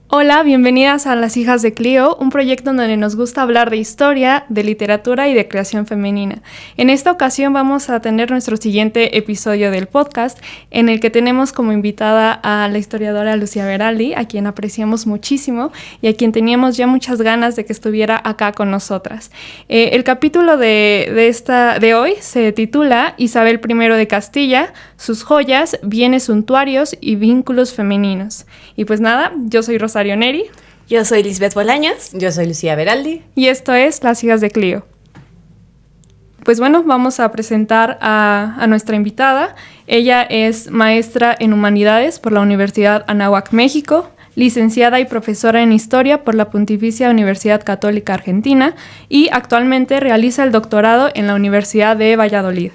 Hola, bienvenidas a Las Hijas de Clio, un proyecto donde nos gusta hablar de historia, de literatura y de creación femenina. En esta ocasión vamos a tener nuestro siguiente episodio del podcast, en el que tenemos como invitada a la historiadora Lucía Veraldi, a quien apreciamos muchísimo y a quien teníamos ya muchas ganas de que estuviera acá con nosotras. El capítulo de hoy se titula Isabel I de Castilla, sus joyas, bienes suntuarios y vínculos femeninos. Y pues nada, yo soy Rosario Neri. Yo soy Lisbeth Bolaños. Yo soy Lucía Veraldi. Y esto es Las Hijas de Clio. Pues bueno, vamos a presentar a nuestra invitada. Ella es maestra en Humanidades por la Universidad Anáhuac, México, licenciada y profesora en Historia por la Pontificia Universidad Católica Argentina y actualmente realiza el doctorado en la Universidad de Valladolid.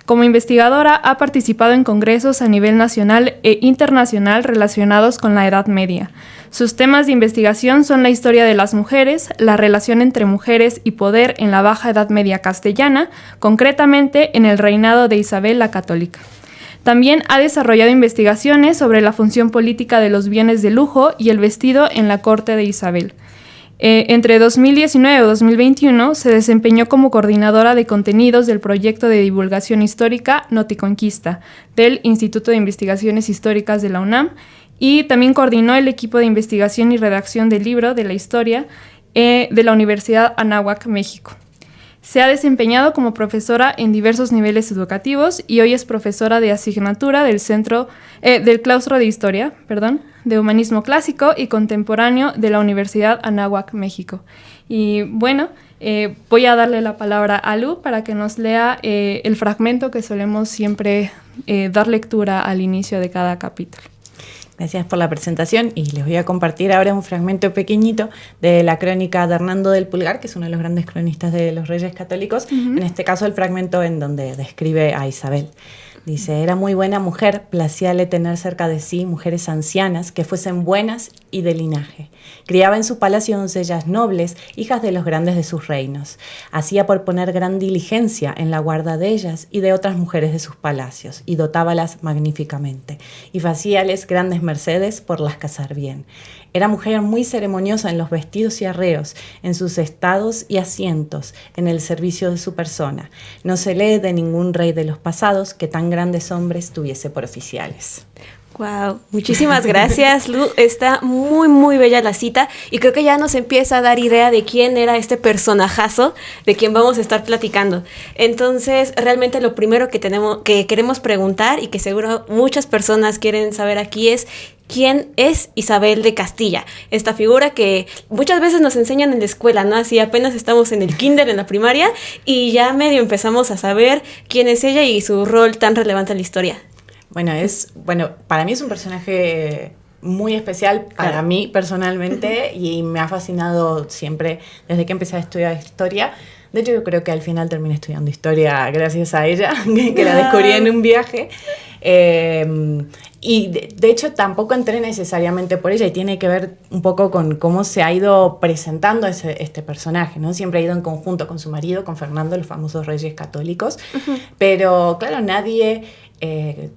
Como investigadora, ha participado en congresos a nivel nacional e internacional relacionados con la Edad Media. Sus temas de investigación son la historia de las mujeres, la relación entre mujeres y poder en la Baja Edad Media castellana, concretamente en el reinado de Isabel la Católica. También ha desarrollado investigaciones sobre la función política de los bienes de lujo y el vestido en la corte de Isabel. Entre 2019 y 2021 se desempeñó como coordinadora de contenidos del proyecto de divulgación histórica Noticonquista del Instituto de Investigaciones Históricas de la UNAM y también coordinó el equipo de investigación y redacción del libro de la historia de la Universidad Anáhuac, México. Se ha desempeñado como profesora en diversos niveles educativos y hoy es profesora de asignatura del claustro de Historia, de Humanismo Clásico y Contemporáneo de la Universidad Anáhuac, México. Y bueno, voy a darle la palabra a Lu para que nos lea el fragmento que solemos siempre dar lectura al inicio de cada capítulo. Gracias por la presentación y les voy a compartir ahora un fragmento pequeñito de la crónica de Hernando del Pulgar, que es uno de los grandes cronistas de los Reyes Católicos, en este caso el fragmento en donde describe a Isabel. Dice, era muy buena mujer, placíale tener cerca de sí mujeres ancianas que fuesen buenas y de linaje. Criaba en su palacio doncellas nobles, hijas de los grandes de sus reinos. Hacía por poner gran diligencia en la guarda de ellas y de otras mujeres de sus palacios, y dotábalas magníficamente, y facíales grandes mercedes por las casar bien. Era mujer muy ceremoniosa en los vestidos y arreos, en sus estados y asientos, en el servicio de su persona. No se lee de ningún rey de los pasados que tan grandes hombres tuviese por oficiales. Wow, muchísimas gracias, Lu. Está muy, muy bella la cita y creo que ya nos empieza a dar idea de quién era este personajazo de quien vamos a estar platicando. Entonces, realmente lo primero que queremos preguntar y que seguro muchas personas quieren saber aquí es ¿quién es Isabel de Castilla? Esta figura que muchas veces nos enseñan en la escuela, ¿no? Así apenas estamos en el kinder, en la primaria, y ya medio empezamos a saber quién es ella y su rol tan relevante en la historia. Bueno, para mí es un personaje muy especial, para mí personalmente, y me ha fascinado siempre desde que empecé a estudiar historia. De hecho, yo creo que al final terminé estudiando historia gracias a ella, que la descubrí en un viaje. Y de hecho tampoco entré necesariamente por ella y tiene que ver un poco con cómo se ha ido presentando este personaje, ¿no? Siempre ha ido en conjunto con su marido, con Fernando, los famosos Reyes Católicos. Uh-huh. Pero claro, nadie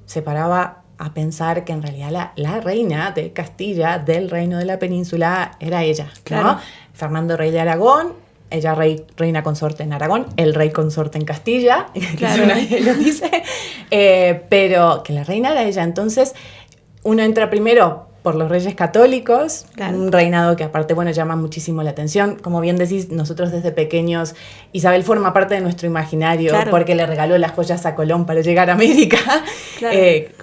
se paraba a pensar que en realidad la reina de Castilla, del reino de la península, era ella, ¿no? Claro. Fernando, rey de Aragón, ella reina consorte en Aragón, el rey consorte en Castilla, claro. Nadie lo dice, pero que la reina era ella. Entonces uno entra primero por los Reyes Católicos, claro. Un reinado que aparte, llama muchísimo la atención. Como bien decís, nosotros desde pequeños, Isabel forma parte de nuestro imaginario, claro. Porque le regaló las joyas a Colón para llegar a América, claro.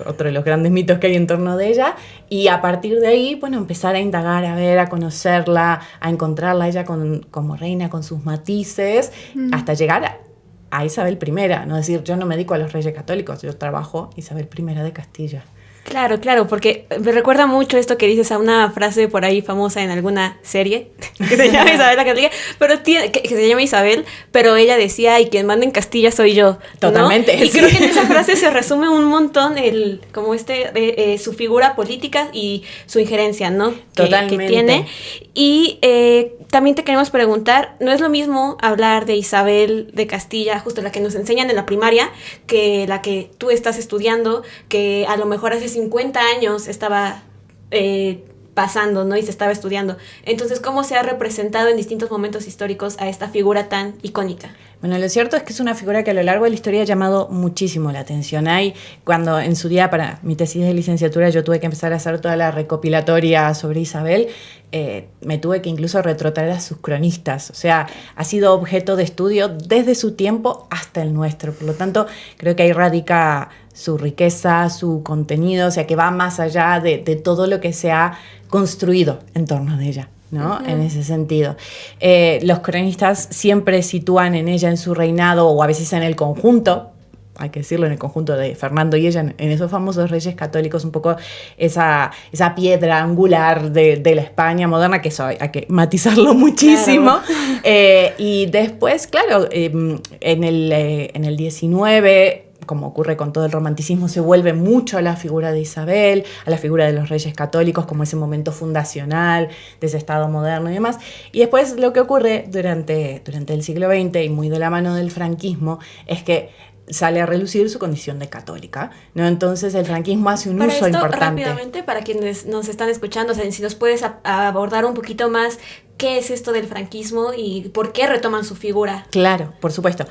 Otro de los grandes mitos que hay en torno de ella, y a partir de ahí, empezar a indagar, a ver, a conocerla, a encontrarla ella como reina, con sus matices, hasta llegar a Isabel I, no decir, yo no me dedico a los Reyes Católicos, yo trabajo Isabel I de Castilla. Claro, porque me recuerda mucho esto que dices a una frase por ahí famosa en alguna serie que se llama Isabel la Católica, pero que se llama Isabel, pero ella decía, y quien manda en Castilla soy yo, ¿no? Totalmente. Y creo que en esa frase se resume un montón su figura política y su injerencia, ¿no? Totalmente. Que tiene. Y también te queremos preguntar, ¿no es lo mismo hablar de Isabel de Castilla, justo la que nos enseñan en la primaria, que la que tú estás estudiando, que a lo mejor hace 50 años estaba pasando, ¿no? Y se estaba estudiando. Entonces, ¿cómo se ha representado en distintos momentos históricos a esta figura tan icónica? Bueno, lo cierto es que es una figura que a lo largo de la historia ha llamado muchísimo la atención. Cuando en su día para mi tesis de licenciatura yo tuve que empezar a hacer toda la recopilatoria sobre Isabel, me tuve que incluso retrotraer a sus cronistas. O sea, ha sido objeto de estudio desde su tiempo hasta el nuestro. Por lo tanto, creo que ahí radica su riqueza, su contenido, o sea, que va más allá de todo lo que se ha construido en torno de ella, ¿no? En ese sentido. Los cronistas siempre sitúan en ella, en su reinado, o a veces en el conjunto, hay que decirlo, en el conjunto de Fernando y ella, en esos famosos reyes católicos, un poco esa piedra angular de la España moderna, que eso hay que matizarlo muchísimo. Claro. Y después, claro, en el 19... como ocurre con todo el romanticismo, se vuelve mucho a la figura de Isabel, a la figura de los reyes católicos como ese momento fundacional de ese Estado moderno y demás. Y después lo que ocurre durante el siglo XX y muy de la mano del franquismo es que sale a relucir su condición de católica, ¿no? Entonces el franquismo hace un uso importante. Rápidamente, para quienes nos están escuchando, o sea, si nos puedes abordar un poquito más qué es esto del franquismo y por qué retoman su figura. Claro, por supuesto.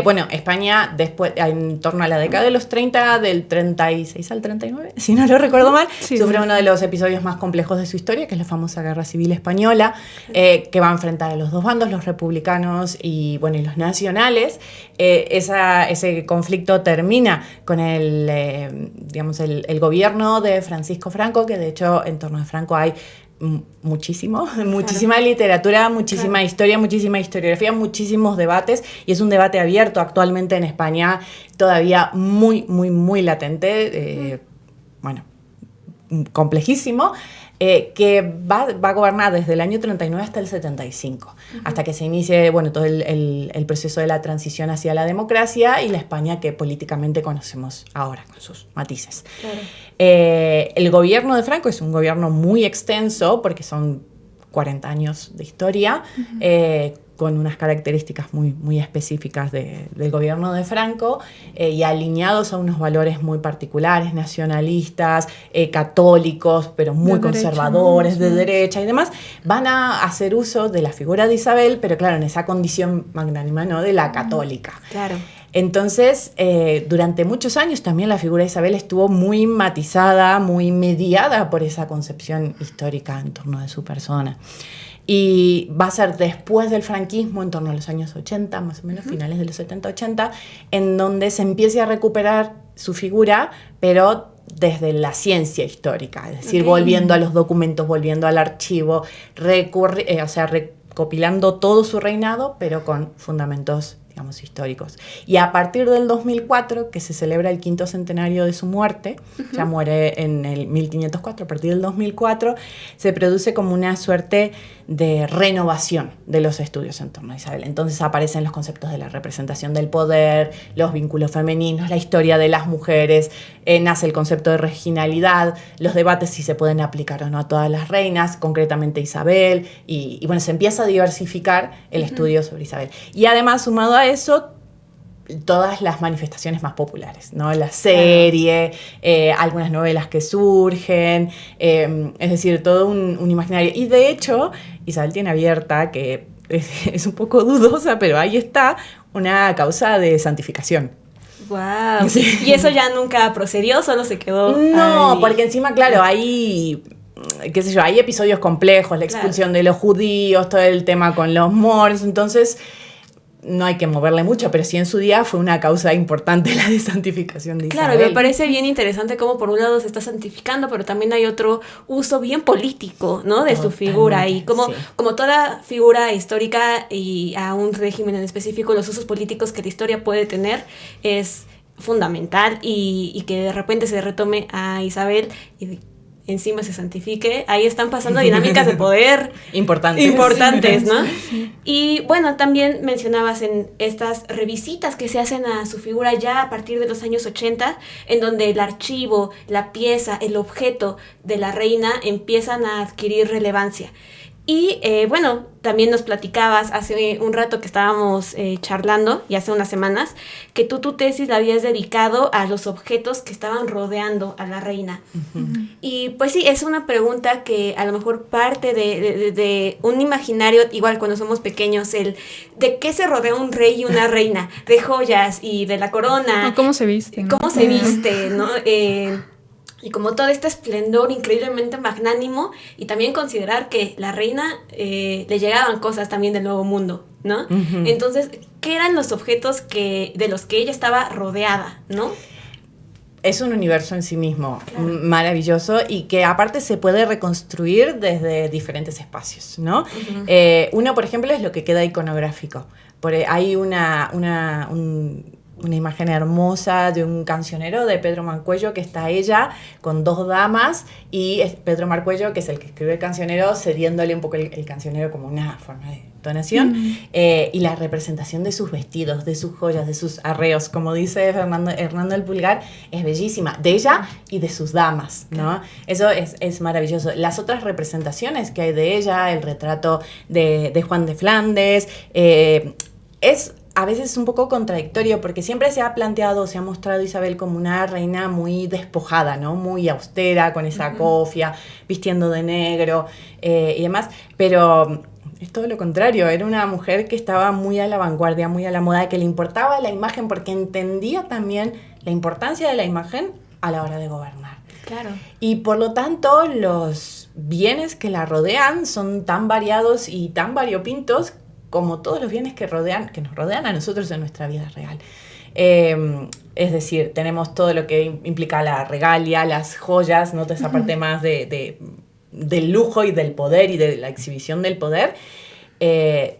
Bueno, España, después, en torno a la década de los 30, del 36 al 39, si no lo recuerdo mal, sufre uno de los episodios más complejos de su historia, que es la famosa Guerra Civil Española, que va a enfrentar a los dos bandos, los republicanos y los nacionales. Ese conflicto termina con el gobierno de Francisco Franco, que de hecho en torno a Franco hay muchísima literatura, muchísima historia, muchísima historiografía, muchísimos debates, y es un debate abierto actualmente en España, todavía muy, muy, muy latente, complejísimo, que va a gobernar desde el año 39 hasta el 75, hasta que se inicie todo el proceso de la transición hacia la democracia y la España que políticamente conocemos ahora, con sus matices. Claro. El gobierno de Franco es un gobierno muy extenso, porque son 40 años de historia, con unas características muy, muy específicas del gobierno de Franco, y alineados a unos valores muy particulares, nacionalistas, católicos, pero muy conservadores, de derecha y demás. Van a hacer uso de la figura de Isabel, pero claro, en esa condición magnánima, ¿no?, de la católica. Claro. Entonces, durante muchos años también la figura de Isabel estuvo muy matizada, muy mediada por esa concepción histórica en torno de su persona. Y va a ser después del franquismo, en torno a los años 80, más o menos, finales de los 70-80, en donde se empiece a recuperar su figura, pero desde la ciencia histórica, es decir, volviendo a los documentos, volviendo al archivo, recopilando todo su reinado, pero con fundamentos, digamos, históricos. Y a partir del 2004, que se celebra el 5º centenario de su muerte, ya muere en el 1504, a partir del 2004, se produce como una suerte de renovación de los estudios en torno a Isabel. Entonces aparecen los conceptos de la representación del poder, los vínculos femeninos, la historia de las mujeres, nace el concepto de regionalidad, los debates si se pueden aplicar o no a todas las reinas, concretamente Isabel, y se empieza a diversificar el estudio sobre Isabel. Y además, sumado a eso, todas las manifestaciones más populares, ¿no? La serie, algunas novelas que surgen, es decir, todo un imaginario. Y de hecho, Isabel tiene abierta, que es un poco dudosa, pero ahí está, una causa de santificación. ¡Wow! Sí. ¿Y eso ya nunca procedió? ¿Solo se quedó No, ahí? Porque encima, claro, hay episodios complejos, la expulsión de los judíos, todo el tema con los moros, entonces no hay que moverle mucho, pero sí en su día fue una causa importante la desantificación de Isabel. Claro, y me parece bien interesante cómo por un lado se está santificando, pero también hay otro uso bien político, ¿no?, de su figura, y como toda figura histórica y a un régimen en específico, los usos políticos que la historia puede tener es fundamental, y que de repente se retome a Isabel y encima se santifique, ahí están pasando dinámicas de poder importantes, ¿no? Sí. Y bueno, también mencionabas en estas revisitas que se hacen a su figura ya a partir de los años 80, en donde el archivo, la pieza, el objeto de la reina empiezan a adquirir relevancia. Y bueno, también nos platicabas hace un rato que estábamos charlando, y hace unas semanas, que tu tesis la habías dedicado a los objetos que estaban rodeando a la reina. Uh-huh. Y pues sí, es una pregunta que a lo mejor parte de un imaginario, igual cuando somos pequeños, el de qué se rodea un rey y una reina, de joyas y de la corona. O cómo se viste, ¿no? Cómo se viste, ¿no? Y como todo este esplendor increíblemente magnánimo, y también considerar que la reina le llegaban cosas también del Nuevo Mundo, ¿no? Uh-huh. Entonces, ¿qué eran los objetos de los que ella estaba rodeada, no? Es un universo en sí mismo, claro, maravilloso, y que aparte se puede reconstruir desde diferentes espacios, ¿no? Uh-huh. Uno, por ejemplo, es lo que queda iconográfico. Hay una imagen hermosa de un cancionero de Pedro Marcuello, que está ella con 2 damas, y es Pedro Marcuello, que es el que escribe el cancionero, cediéndole un poco el cancionero como una forma de donación, y la representación de sus vestidos, de sus joyas, de sus arreos, como dice Hernando del Pulgar, es bellísima, de ella y de sus damas, ¿no? Eso es maravilloso. Las otras representaciones que hay de ella, el retrato de Juan de Flandes, es a veces un poco contradictorio, porque siempre se ha planteado, se ha mostrado a Isabel como una reina muy despojada, ¿no? Muy austera, con esa cofia, vistiendo de negro y demás, pero es todo lo contrario. Era una mujer que estaba muy a la vanguardia, muy a la moda, que le importaba la imagen, porque entendía también la importancia de la imagen a la hora de gobernar. Claro. Y por lo tanto, los bienes que la rodean son tan variados y tan variopintos como todos los bienes que nos rodean a nosotros en nuestra vida real. Es decir, tenemos todo lo que implica la regalia, las joyas, ¿no? Toda esa parte más del lujo y del poder y de la exhibición del poder.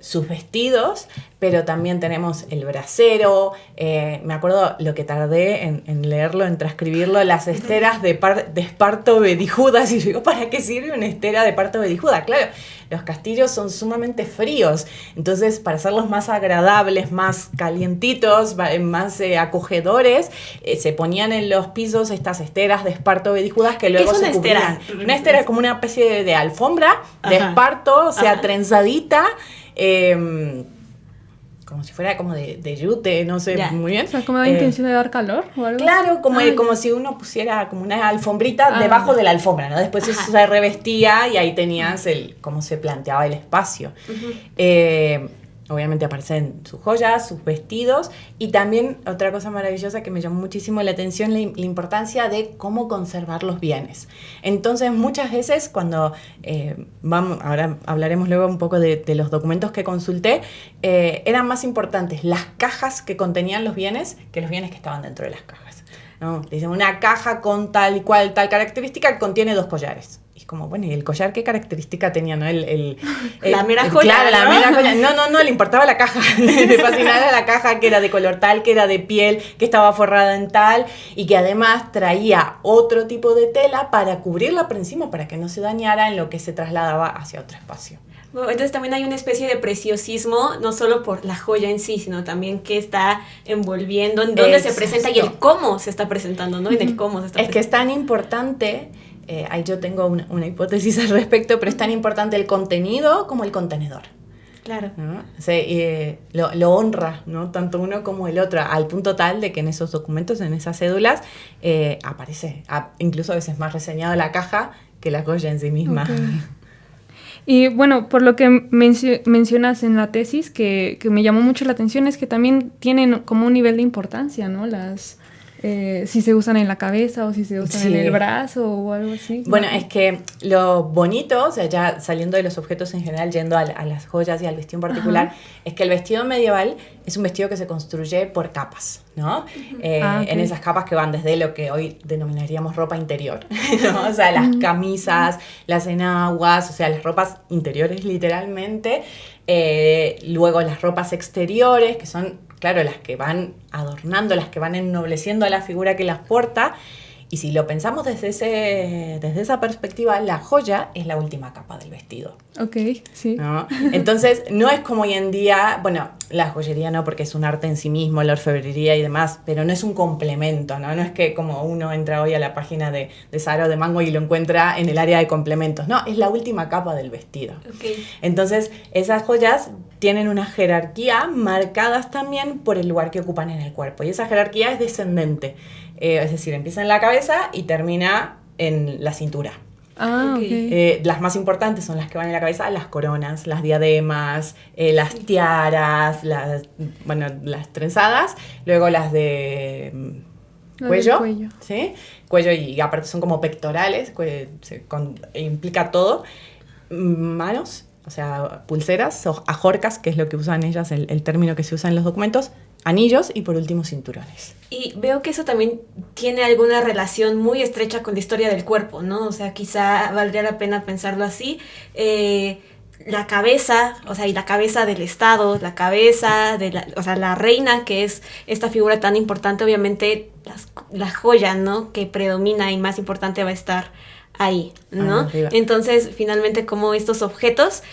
Sus vestidos, pero también tenemos el brasero. Me acuerdo lo que tardé en leerlo, en transcribirlo, las esteras de esparto vedijudas. Y yo digo, ¿para qué sirve una estera de parto vedijuda? Claro, los castillos son sumamente fríos, entonces para hacerlos más agradables, más calientitos, más acogedores, se ponían en los pisos estas esteras de esparto vedijudas que luego se cubrían. Una estera es como una especie de alfombra de esparto, o sea, trenzadita, como si fuera como de yute, no sé, muy bien. O sea, como da intención de dar calor o algo. Claro, como si uno pusiera como una alfombrita debajo de la alfombra, ¿no? Después eso se revestía y ahí tenías cómo se planteaba el espacio. Obviamente aparecen sus joyas, sus vestidos, y también otra cosa maravillosa que me llamó muchísimo la atención, la importancia de cómo conservar los bienes. Entonces, muchas veces cuando ahora hablaremos luego un poco de los documentos que consulté, eran más importantes las cajas que contenían los bienes que los bienes que estaban dentro de las cajas, ¿no? Dicen, una caja con tal y cual, tal característica contiene 2 collares. Y como, bueno, ¿y el collar qué característica tenía, no? La mera joya. Claro, ¿no? La mera joya. No, le importaba la caja. Le fascinaba la caja, que era de color tal, que era de piel, que estaba forrada en tal, y que además traía otro tipo de tela para cubrirla por encima, para que no se dañara en lo que se trasladaba hacia otro espacio. Bueno, entonces también hay una especie de preciosismo, no solo por la joya en sí, sino también qué está envolviendo, en dónde se presenta y el cómo se está presentando, ¿no? En el cómo se está presentando. Es que es tan importante, ahí yo tengo una hipótesis al respecto, pero es tan importante el contenido como el contenedor. Claro. ¿No? O sea, lo honra, ¿no? Tanto uno como el otro, al punto tal de que en esos documentos, en esas cédulas, aparece incluso a veces más reseñado la caja que la joya en sí misma. Okay. Y bueno, por lo que mencionas en la tesis, que me llamó mucho la atención, es que también tienen como un nivel de importancia, ¿no? Si se usan en la cabeza o si se usan en el brazo o algo así. Bueno, es que lo bonito, o sea, ya saliendo de los objetos en general, yendo a las joyas y al vestido en particular, es que el vestido medieval es un vestido que se construye por capas, ¿no? Okay. En esas capas que van desde lo que hoy denominaríamos ropa interior, ¿no? O sea, las camisas, las enaguas, o sea, las ropas interiores literalmente, luego las ropas exteriores, que son, claro, las que van adornando, las que van ennobleciendo a la figura que las porta, Y si lo pensamos desde esa perspectiva, la joya es la última capa del vestido. Ok, sí. ¿No? Entonces, no es como hoy en día, bueno, la joyería no, porque es un arte en sí mismo, la orfebrería y demás, pero no es un complemento, ¿no? No es que como uno entra hoy a la página de Zara o de Mango y lo encuentra en el área de complementos. No, es la última capa del vestido. Okay. Entonces, esas joyas tienen una jerarquía marcadas también por el lugar que ocupan en el cuerpo. Y esa jerarquía es descendente. Es decir, empieza en la cabeza y termina en la cintura. Ah, okay. Las más importantes son las que van en la cabeza, las coronas, las diademas, las tiaras, las trenzadas, luego las de cuello, ¿sí? Cuello y aparte son como pectorales, implica todo, manos, o sea, pulseras, ajorcas, que es lo que usan ellas, el término que se usa en los documentos, anillos y por último cinturones. Y veo que eso también tiene alguna relación muy estrecha con la historia del cuerpo, ¿no? O sea, quizá valdría la pena pensarlo así. La cabeza, o sea, y la cabeza del Estado, la cabeza de la reina, que es esta figura tan importante, obviamente la joya, ¿no? Que predomina y más importante va a estar ahí, ¿no? Entonces, finalmente, como estos objetos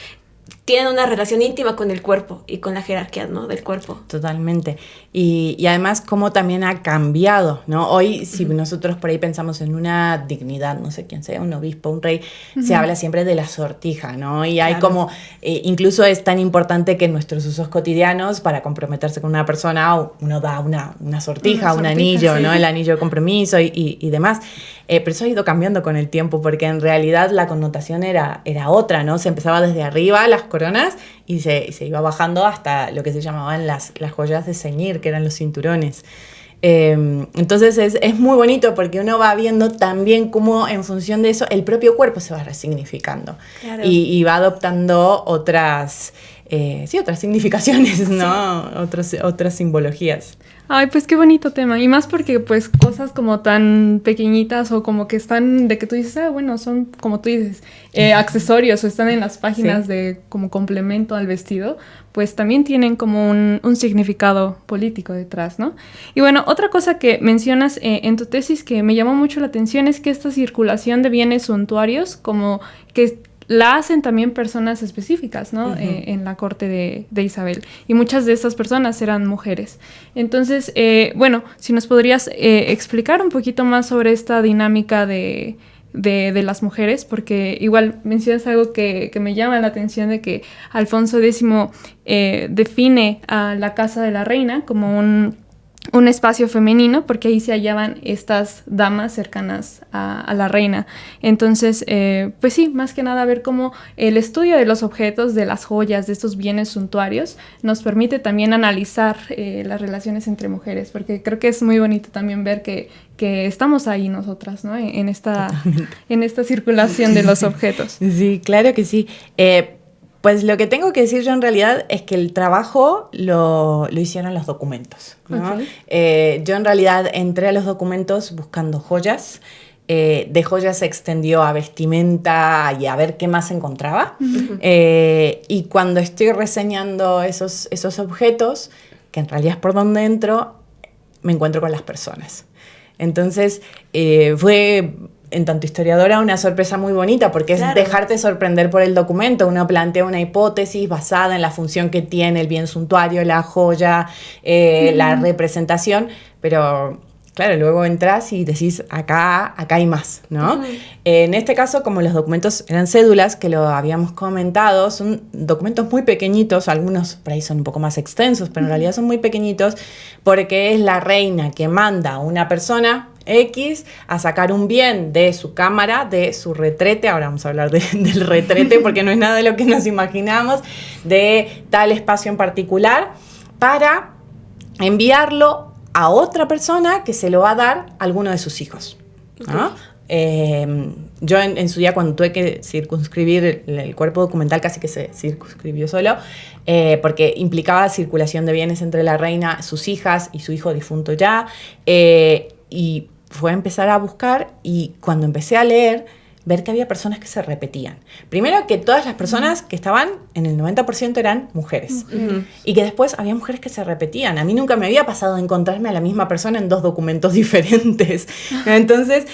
tienen una relación íntima con el cuerpo y con la jerarquía, ¿no? Del cuerpo. Totalmente. Y además cómo también ha cambiado, ¿no? Hoy, si nosotros por ahí pensamos en una dignidad, no sé quién sea, un obispo, un rey, se habla siempre de la sortija, ¿no? Y hay como, incluso es tan importante que en nuestros usos cotidianos, para comprometerse con una persona, uno da una sortija, un anillo, sí, ¿no? El anillo de compromiso y demás. Pero eso ha ido cambiando con el tiempo, porque en realidad la connotación era otra, ¿no? Se empezaba desde arriba, las coronas, y se iba bajando hasta lo que se llamaban las joyas de ceñir, que eran los cinturones. Entonces es muy bonito porque uno va viendo también cómo en función de eso el propio cuerpo se va resignificando. Claro. Y va adoptando otras significaciones, ¿no? Sí. Otras simbologías. Ay, pues qué bonito tema. Y más porque pues cosas como tan pequeñitas o como que están, de que tú dices, bueno, son como tú dices, accesorios o están en las páginas sí, de como complemento al vestido, pues también tienen como un significado político detrás, ¿no? Y bueno, otra cosa que mencionas en tu tesis que me llamó mucho la atención es que esta circulación de bienes suntuarios como que la hacen también personas específicas, ¿no? En la corte de Isabel. Y muchas de estas personas eran mujeres. Entonces, bueno, si nos podrías explicar un poquito más sobre esta dinámica de las mujeres, porque igual mencionas algo que me llama la atención de que Alfonso X define a la casa de la reina como un espacio femenino, porque ahí se hallaban estas damas cercanas a la reina. Entonces, pues sí, más que nada ver cómo el estudio de los objetos, de las joyas, de estos bienes suntuarios, nos permite también analizar las relaciones entre mujeres, porque creo que es muy bonito también ver que estamos ahí nosotras, ¿no? En esta circulación de los objetos. Sí, claro que sí. Pues lo que tengo que decir yo en realidad es que el trabajo lo hicieron los documentos, ¿no? Okay. Yo en realidad entré a los documentos buscando joyas, de joyas se extendió a vestimenta y a ver qué más encontraba. Y cuando estoy reseñando esos objetos, que en realidad es por donde entro, me encuentro con las personas. Entonces fue, en tanto historiadora, una sorpresa muy bonita, porque es dejarte sorprender por el documento. Uno plantea una hipótesis basada en la función que tiene el bien suntuario, la joya, la representación, pero claro, luego entras y decís, acá hay más, ¿no? En este caso, como los documentos eran cédulas, que lo habíamos comentado, son documentos muy pequeñitos, algunos por ahí son un poco más extensos, pero en realidad son muy pequeñitos, porque es la reina que manda a una persona X a sacar un bien de su cámara, de su retrete, ahora vamos a hablar del retrete porque no es nada de lo que nos imaginamos, de tal espacio en particular, para enviarlo a otra persona que se lo va a dar a alguno de sus hijos, ¿no? Yo en su día, cuando tuve que circunscribir el cuerpo documental, casi que se circunscribió solo, porque implicaba circulación de bienes entre la reina, sus hijas y su hijo difunto ya, y fue a empezar a buscar, y cuando empecé a leer ver que había personas que se repetían. Primero que todas las personas que estaban, en el 90% eran mujeres. Y que después había mujeres que se repetían. A mí nunca me había pasado de encontrarme a la misma persona en 2 documentos diferentes. Entonces,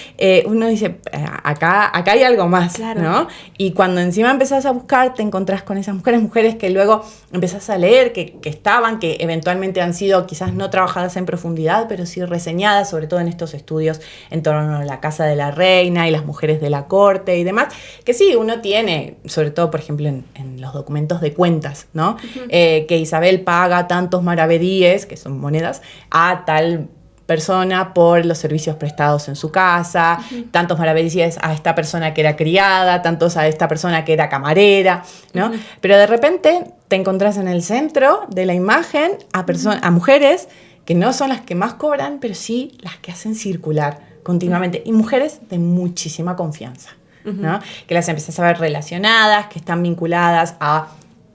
uno dice, acá hay algo más, claro, ¿no? Y cuando encima empezás a buscar, te encontrás con esas mujeres que luego empezás a leer, que estaban, que eventualmente han sido quizás no trabajadas en profundidad, pero sí reseñadas, sobre todo en estos estudios en torno a la Casa de la Reina y las mujeres de la corte y demás, que sí, uno tiene, sobre todo, por ejemplo, en los documentos de cuentas, ¿no? Que Isabel paga tantos maravedíes, que son monedas, a tal persona por los servicios prestados en su casa, tantos maravedíes a esta persona que era criada, tantos a esta persona que era camarera, ¿no? Pero de repente te encontrás en el centro de la imagen a mujeres que no son las que más cobran, pero sí las que hacen circular continuamente, y mujeres de muchísima confianza, ¿no? Que las empezás a ver relacionadas, que están vinculadas a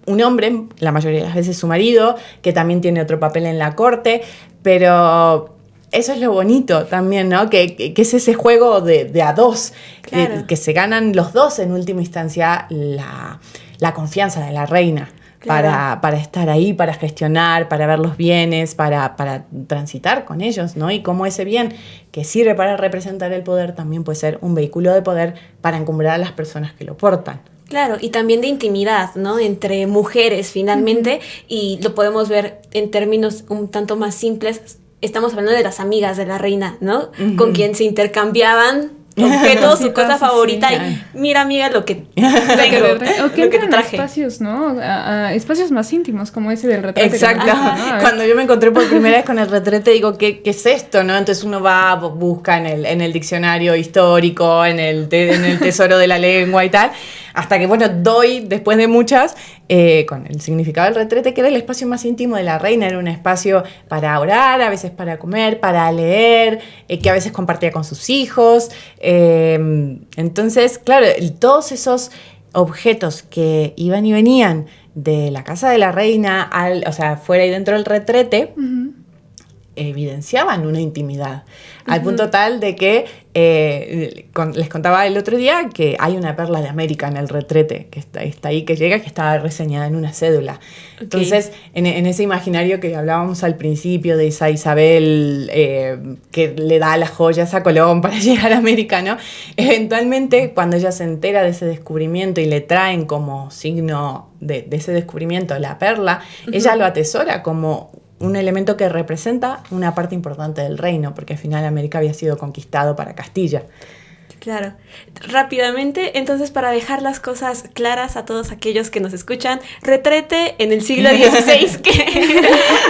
un hombre, la mayoría de las veces su marido, que también tiene otro papel en la corte, pero eso es lo bonito también, ¿no? Que es ese juego de a dos, claro, que se ganan los dos en última instancia la confianza de la reina. Claro. Para estar ahí, para gestionar, para ver los bienes, para transitar con ellos, ¿no? Y cómo ese bien que sirve para representar el poder también puede ser un vehículo de poder para encumbrar a las personas que lo portan. Claro, y también de intimidad, ¿no? Entre mujeres, finalmente, y lo podemos ver en términos un tanto más simples. Estamos hablando de las amigas de la reina, ¿no? Con quien se intercambiaban objetos, su cosa favorita, y mira, amiga, lo que tengo, o que entran a espacios, ¿no? A espacios más íntimos, como ese del retrete. Exacto. ¿No? Cuando yo me encontré por primera vez con el retrete, digo, ¿qué es esto, no? Entonces uno va, busca en el diccionario histórico, en el tesoro de la lengua y tal, hasta que, bueno, doy, después de muchas, con el significado del retrete, que era el espacio más íntimo de la reina, era un espacio para orar, a veces para comer, para leer, que a veces compartía con sus hijos. Entonces, claro, todos esos objetos que iban y venían de la casa de la reina, o sea, fuera y dentro del retrete, evidenciaban una intimidad, al punto tal de que les contaba el otro día que hay una perla de América en el retrete, que está ahí, que llega, que estaba reseñada en una cédula. Okay. Entonces, en ese imaginario que hablábamos al principio de esa Isabel que le da las joyas a Colón para llegar a América, ¿no? Eventualmente, cuando ella se entera de ese descubrimiento y le traen como signo de ese descubrimiento la perla, ella lo atesora como un elemento que representa una parte importante del reino, porque al final América había sido conquistado para Castilla. Claro. Rápidamente, entonces, para dejar las cosas claras a todos aquellos que nos escuchan, retrete en el siglo XVI, que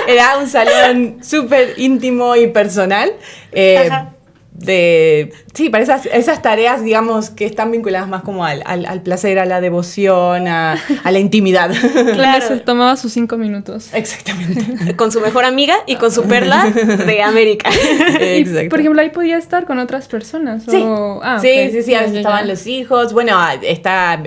era un salón súper íntimo y personal. Sí, para esas tareas, digamos, que están vinculadas más como al placer, a la devoción, a la intimidad. Claro, se tomaba sus 5 minutos. Exactamente. Con su mejor amiga y con su perla de América. Y, por ejemplo, ahí podía estar con otras personas. Sí, sí, a veces estaban los hijos. Bueno, está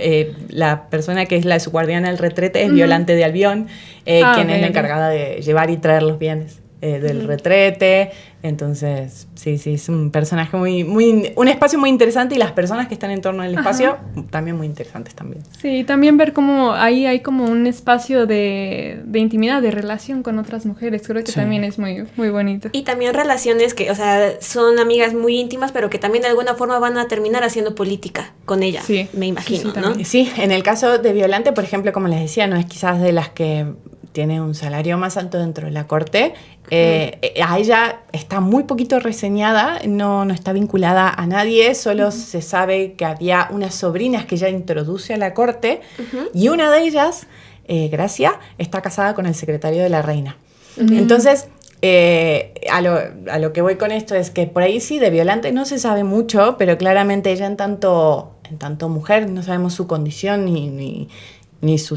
la persona que es la su guardiana del retrete, es Violante de Albión, quien es la encargada de llevar y traer los bienes del retrete. Entonces, sí, es un personaje un espacio muy interesante, y las personas que están en torno al espacio también muy interesantes también. Sí, también ver cómo ahí hay como un espacio de intimidad, de relación con otras mujeres, creo que también es muy, muy bonito. Y también relaciones que, o sea, son amigas muy íntimas, pero que también de alguna forma van a terminar haciendo política con ella, me imagino, ¿no? Sí, en el caso de Violante, por ejemplo, como les decía, no es quizás de las que tiene un salario más alto dentro de la corte. A ella está muy poquito reseñada, no está vinculada a nadie, solo se sabe que había unas sobrinas que ella introduce a la corte, y una de ellas, Gracia, está casada con el secretario de la reina. Entonces, a lo que voy con esto es que por ahí sí, de Violante no se sabe mucho, pero claramente ella en tanto mujer, no sabemos su condición ni su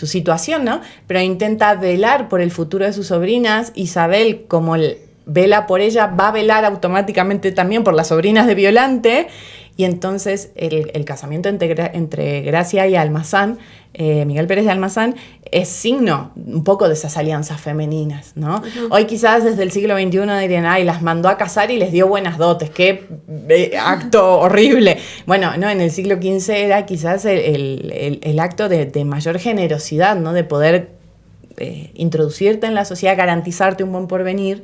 situación, ¿no? Pero intenta velar por el futuro de sus sobrinas. Isabel, como vela por ella, va a velar automáticamente también por las sobrinas de Violante, y entonces el casamiento entre Gracia y Almazán, Miguel Pérez de Almazán, es signo un poco de esas alianzas femeninas, ¿no? Uh-huh. Hoy quizás desde el siglo XXI dirían, ay, las mandó a casar y les dio buenas dotes, qué acto horrible. Bueno, no, en el siglo XV era quizás el acto de mayor generosidad, ¿no? De poder introducirte en la sociedad, garantizarte un buen porvenir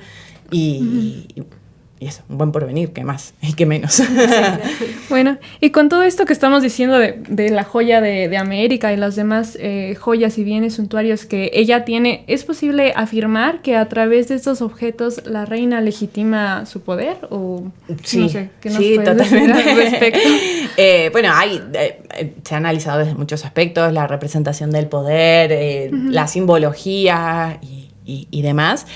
y eso, un buen porvenir, ¿qué más? Y qué menos. Sí, claro. Bueno, y con todo esto que estamos diciendo de la joya de América y las demás joyas y bienes suntuarios que ella tiene, ¿es posible afirmar que a través de estos objetos la reina legitima su poder? O sí, no sé, ¿qué nos sí, puedes totalmente. decir al respecto? Bueno, se ha analizado desde muchos aspectos la representación del poder, uh-huh. la simbología y demás.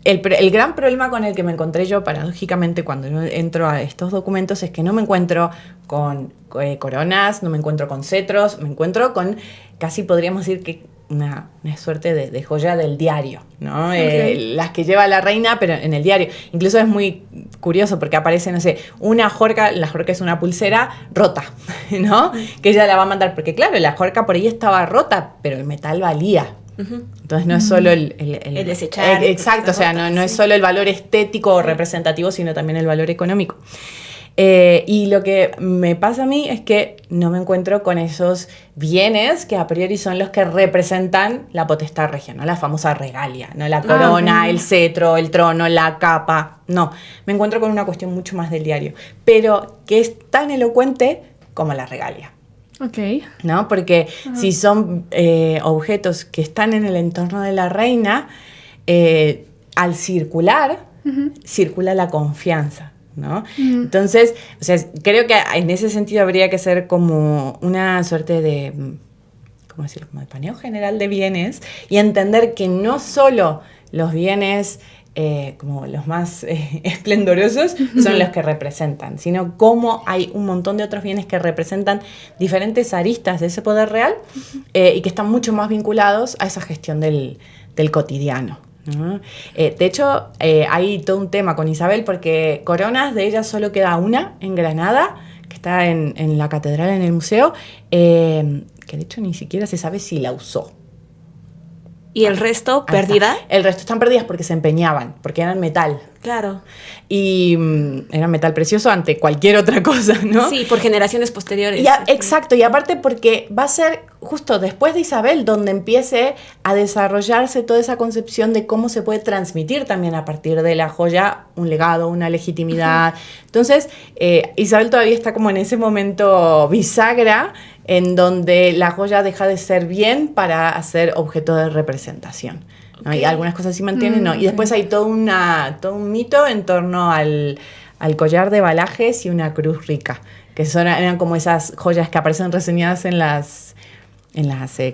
El gran problema con el que me encontré yo, paradójicamente, cuando yo entro a estos documentos es que no me encuentro con coronas, no me encuentro con cetros, me encuentro con, casi podríamos decir que una suerte de joya del diario, ¿no? Okay. Las que lleva la reina, pero en el diario. Incluso es muy curioso porque aparece, no sé, una jorca, la jorca es una pulsera rota, ¿no? Que ella la va a mandar, porque claro, la jorca por ahí estaba rota, pero el metal valía. Uh-huh. Entonces no es solo el desechar. Exacto, o sea, no es solo el valor estético o representativo, sino también el valor económico. Y lo que me pasa a mí es que no me encuentro con esos bienes que a priori son los que representan la potestad regia, ¿no? La famosa regalia, ¿no? La corona, el cetro, el trono, la capa. No, me encuentro con una cuestión mucho más del diario, pero que es tan elocuente como la regalia. Okay. ¿No? Porque si son objetos que están en el entorno de la reina, al circular, circula la confianza, ¿no? Entonces, o sea, creo que en ese sentido habría que ser como una suerte de, ¿cómo decirlo? Como de paneo general de bienes y entender que no solo los bienes como los más esplendorosos son los que representan, sino cómo hay un montón de otros bienes que representan diferentes aristas de ese poder real y que están mucho más vinculados a esa gestión del cotidiano, ¿no? De hecho, hay todo un tema con Isabel porque coronas de ella solo queda una en Granada, que está en la catedral, en el museo, que de hecho ni siquiera se sabe si la usó. ¿Y el resto perdida? El resto están perdidas porque se empeñaban, porque eran metal. Claro. Y eran metal precioso ante cualquier otra cosa, ¿no? Sí, por generaciones posteriores. Exacto, y aparte porque va a ser justo después de Isabel donde empiece a desarrollarse toda esa concepción de cómo se puede transmitir también a partir de la joya un legado, una legitimidad. Entonces, Isabel todavía está como en ese momento bisagra en donde la joya deja de ser bien para hacer objeto de representación, ¿no? Okay. Y algunas cosas sí mantienen, ¿no? Y después hay todo un mito en torno al collar de Balajes y una cruz rica, que eran como esas joyas que aparecen reseñadas en las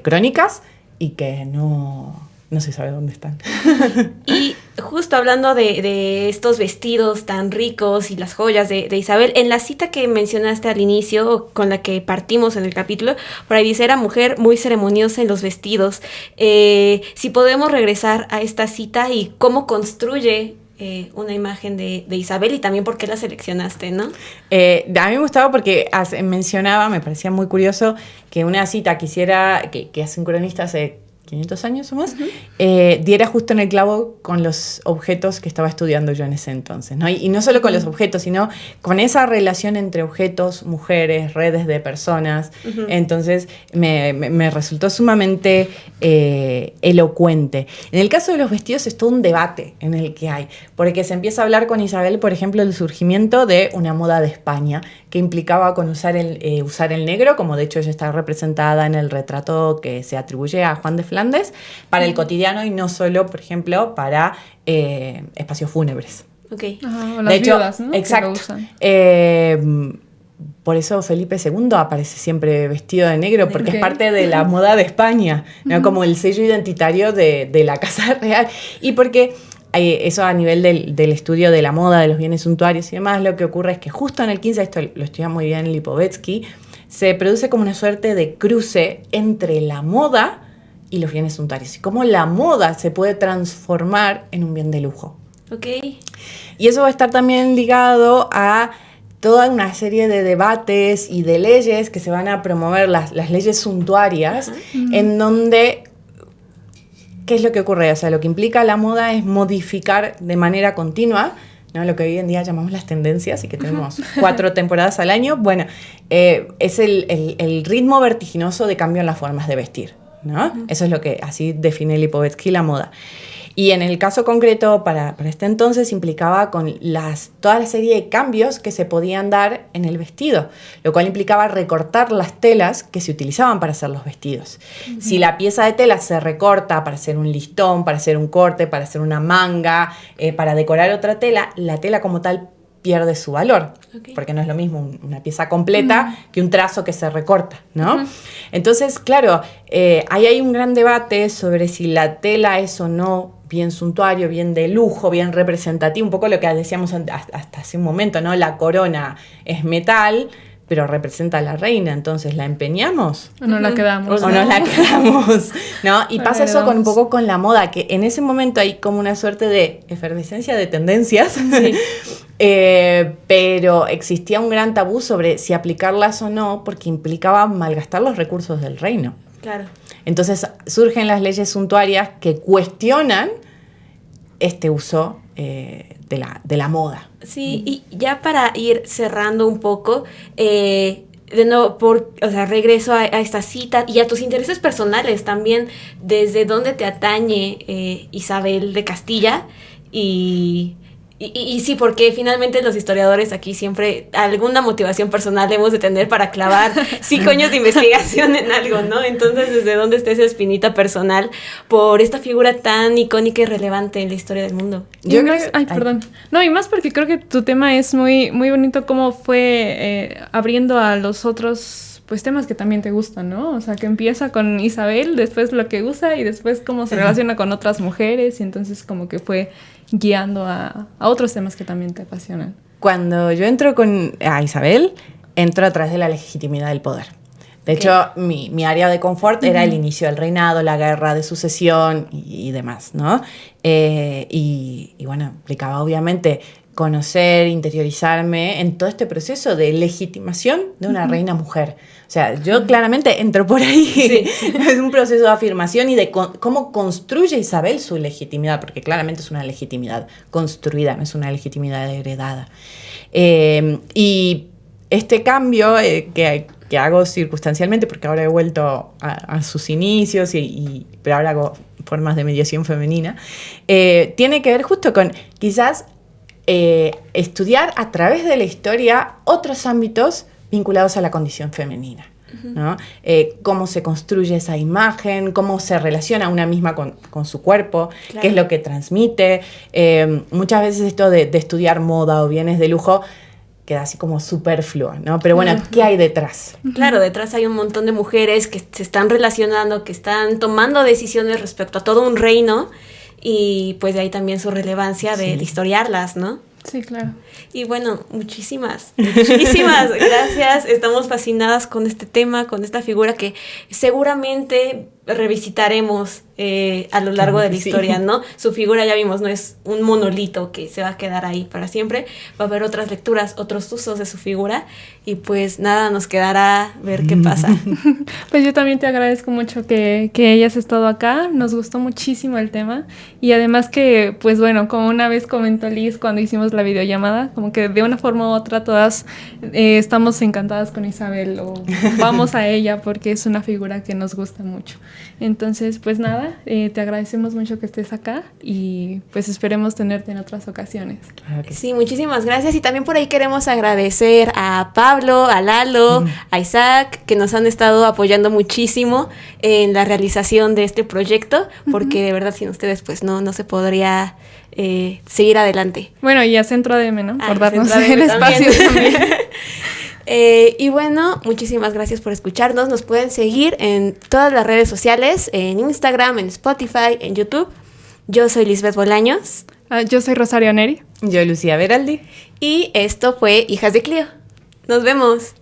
crónicas y que no se sabe dónde están. Y justo hablando de estos vestidos tan ricos y las joyas de Isabel, en la cita que mencionaste al inicio, con la que partimos en el capítulo, por ahí dice, era mujer muy ceremoniosa en los vestidos. Si podemos regresar a esta cita y cómo construye una imagen de Isabel y también por qué la seleccionaste, ¿no? A mí me gustaba porque mencionaba, me parecía muy curioso, que una cita que hace un cronista hace 500 años o más, diera justo en el clavo con los objetos que estaba estudiando yo en ese entonces, ¿no? Y no solo con los objetos, sino con esa relación entre objetos, mujeres, redes de personas. Entonces me resultó sumamente elocuente. En el caso de los vestidos es todo un debate en el que hay, porque se empieza a hablar con Isabel, por ejemplo, del surgimiento de una moda de España, que implicaba con usar el negro, como de hecho ella está representada en el retrato que se atribuye a Juan de Flandes, para el cotidiano y no solo, por ejemplo, para espacios fúnebres. Okay. Ajá, o las viudas, ¿no? Exacto. Por eso Felipe II aparece siempre vestido de negro, porque es parte de la moda de España, ¿no? Como el sello identitario de la Casa Real. Y porque eso a nivel del estudio de la moda, de los bienes suntuarios y demás, lo que ocurre es que justo en el 15, esto lo estudia muy bien Lipovetsky, se produce como una suerte de cruce entre la moda y los bienes suntuarios, y cómo la moda se puede transformar en un bien de lujo. Okay. Y eso va a estar también ligado a toda una serie de debates y de leyes que se van a promover, las leyes suntuarias, en donde, ¿qué es lo que ocurre? O sea, lo que implica la moda es modificar de manera continua, ¿no? Lo que hoy en día llamamos las tendencias y que tenemos 4 temporadas al año. Bueno, es el ritmo vertiginoso de cambio en las formas de vestir, ¿no? Eso es lo que así define Lipovetsky la moda. Y en el caso concreto, para este entonces, implicaba con toda la serie de cambios que se podían dar en el vestido, lo cual implicaba recortar las telas que se utilizaban para hacer los vestidos. Si la pieza de tela se recorta para hacer un listón, para hacer un corte, para hacer una manga, para decorar otra tela, la tela como tal pierde su valor, porque no es lo mismo una pieza completa que un trazo que se recorta, ¿no? Entonces, claro, ahí hay un gran debate sobre si la tela es o no bien suntuario, bien de lujo, bien representativo, un poco lo que decíamos hasta hace un momento, ¿no? La corona es metal, pero representa a la reina, entonces ¿la empeñamos? O no la quedamos. O no la quedamos, ¿no? Y pasa eso un poco con la moda, que en ese momento hay como una suerte de efervescencia de tendencias, sí. Pero existía un gran tabú sobre si aplicarlas o no, porque implicaba malgastar los recursos del reino. Claro. Entonces surgen las leyes suntuarias que cuestionan este uso de la moda. Sí, y ya para ir cerrando un poco, de nuevo, regreso a esta cita y a tus intereses personales también, desde dónde te atañe Isabel de Castilla y sí, porque finalmente los historiadores aquí siempre alguna motivación personal debemos de tener para clavar 5 años de investigación en algo, ¿no? Entonces, ¿desde dónde está esa espinita personal por esta figura tan icónica y relevante en la historia del mundo? Perdón. No, y más porque creo que tu tema es muy, muy bonito, cómo fue abriendo a los otros pues temas que también te gustan, ¿no? O sea, que empieza con Isabel, después lo que usa y después cómo se relaciona con otras mujeres y entonces como que fue guiando a otros temas que también te apasionan. Cuando yo entro a Isabel, entro a través de la legitimidad del poder. De hecho, mi área de confort era el inicio del reinado, la guerra de sucesión y demás, ¿no? Y bueno, implicaba obviamente conocer, interiorizarme en todo este proceso de legitimación de una reina mujer. O sea, yo claramente entro por ahí. Sí. Es un proceso de afirmación y de cómo construye Isabel su legitimidad, porque claramente es una legitimidad construida, no es una legitimidad heredada. Y este cambio que hago circunstancialmente, porque ahora he vuelto a sus inicios, pero ahora hago formas de mediación femenina, tiene que ver justo con quizás estudiar a través de la historia otros ámbitos vinculados a la condición femenina, ¿no? Cómo se construye esa imagen, cómo se relaciona una misma con su cuerpo, claro. Qué es lo que transmite. Muchas veces esto de estudiar moda o bienes de lujo queda así como superfluo, ¿no? Pero bueno, ¿qué hay detrás? Claro, detrás hay un montón de mujeres que se están relacionando, que están tomando decisiones respecto a todo un reino y pues de ahí también su relevancia de historiarlas, ¿no? Sí, claro. Y bueno, muchísimas gracias. Estamos fascinadas con este tema, con esta figura que seguramente revisitaremos a lo largo de la historia, ¿no? Su figura, ya vimos, no es un monolito que se va a quedar ahí para siempre. Va a haber otras lecturas, otros usos de su figura y pues nada, nos quedará ver qué pasa. Pues yo también te agradezco mucho que hayas estado acá. Nos gustó muchísimo el tema y además que, pues bueno, como una vez comentó Liz cuando hicimos la videollamada, como que de una forma u otra todas estamos encantadas con Isabel o vamos a ella porque es una figura que nos gusta mucho. Entonces, pues nada, te agradecemos mucho que estés acá y pues esperemos tenerte en otras ocasiones. Sí, muchísimas gracias y también por ahí queremos agradecer a Pablo, a Lalo, a Isaac, que nos han estado apoyando muchísimo en la realización de este proyecto, porque de verdad sin ustedes pues no se podría seguir adelante. Bueno, y a Centro ADM, ¿no? Por darnos el espacio también. Y bueno, muchísimas gracias por escucharnos. Nos pueden seguir en todas las redes sociales, en Instagram, en Spotify, en YouTube. Yo soy Lisbeth Bolaños. Yo soy Rosario Neri. Yo Lucía Veraldi. Y esto fue Hijas de Clio. Nos vemos.